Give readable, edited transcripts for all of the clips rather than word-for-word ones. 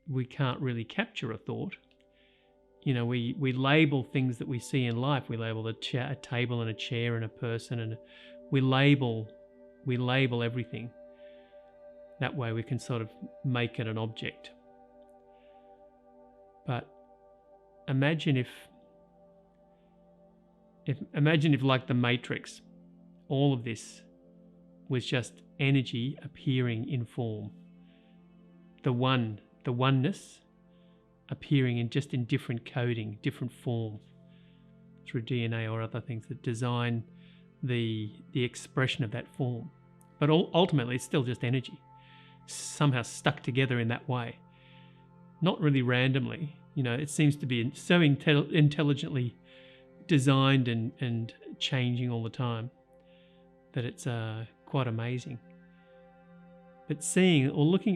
we can't really capture a thought. You know, we label things that we see in life. We label a table and a chair and a person, and we label everything. That way we can sort of make it an object. But imagine if like the Matrix, all of this was just energy appearing in form. The oneness appearing in different coding, different form through DNA or other things that design the expression of that form. But ultimately it's still just energy, somehow stuck together in that way. Not really randomly, you know, it seems to be so intelligently designed and changing all the time that it's quite amazing. But seeing or looking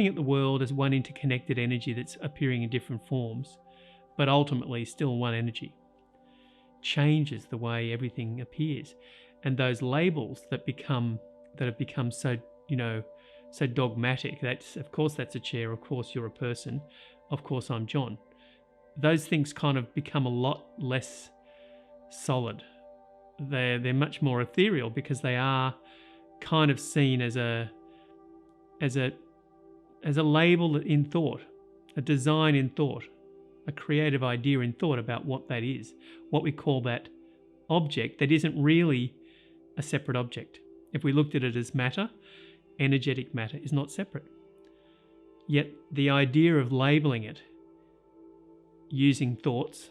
at the world as one interconnected energy that's appearing in different forms, but ultimately still one energy, changes the way everything appears. And those labels that have become so, you know, so dogmatic, of course that's a chair, of course you're a person, of course I'm John. Those things kind of become a lot less solid. They're much more ethereal because they are kind of seen as a label in thought, a design in thought, a creative idea in thought about what that is, what we call that object that isn't really a separate object. If we looked at it as matter, energetic matter is not separate. Yet the idea of labeling it using thoughts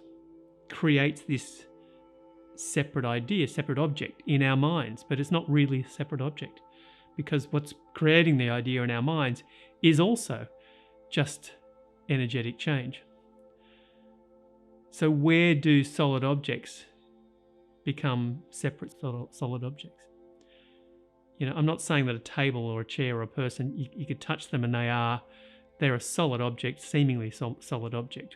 creates this separate idea, separate object in our minds, but it's not really a separate object because what's creating the idea in our minds is also just energetic change. So where do solid objects become separate solid objects? You know, I'm not saying that a table or a chair or a person, you could touch them and they're a solid object, seemingly solid object.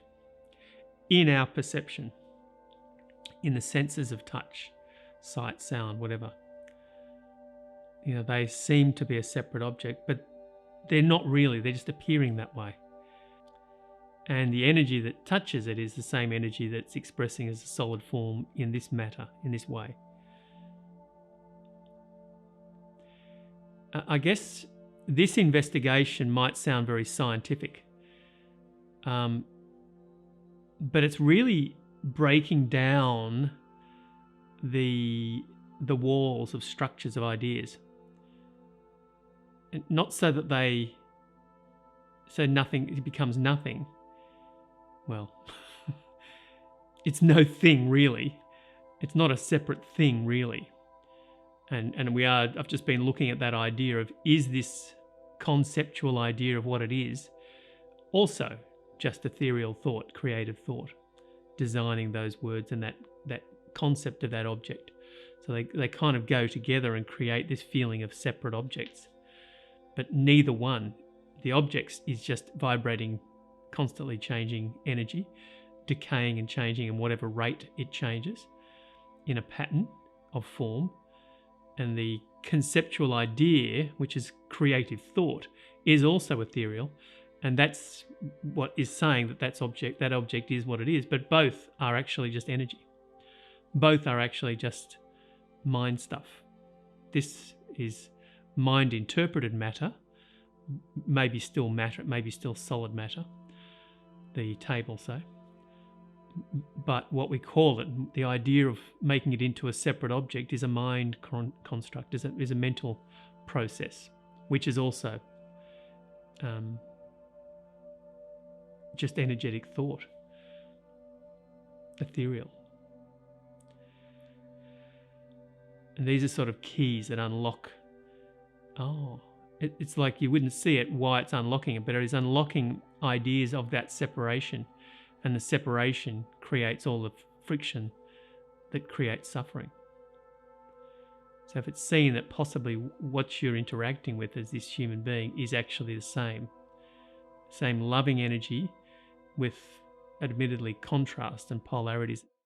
In our perception, in the senses of touch, sight, sound, whatever. You know, they seem to be a separate object, but they're not really, they're just appearing that way. And the energy that touches it is the same energy that's expressing as a solid form in this matter, in this way. I guess this investigation might sound very scientific, but it's really breaking down the walls of structures of ideas. And not so that nothing, it becomes nothing. Well, it's no thing really. It's not a separate thing really. And I've just been looking at that idea of, is this conceptual idea of what it is also just ethereal thought, creative thought, designing those words and that concept of that object. So they kind of go together and create this feeling of separate objects. But neither one, the objects is just vibrating, constantly changing energy, decaying and changing in whatever rate it changes in a pattern of form. And the conceptual idea, which is creative thought, is also ethereal. And that's what is saying that that object is what it is. But both are actually just energy. Both are actually just mind stuff. This is mind-interpreted matter, maybe still matter, maybe still solid matter, the table, say. But what we call it, the idea of making it into a separate object, is a mind construct, is a mental process, which is also just energetic thought, ethereal. And these are sort of keys that unlock. It's like you wouldn't see it, why it's unlocking it, but it is unlocking ideas of that separation. And the separation creates all the friction that creates suffering. So if it's seen that possibly what you're interacting with as this human being is actually the same loving energy with admittedly contrast and polarities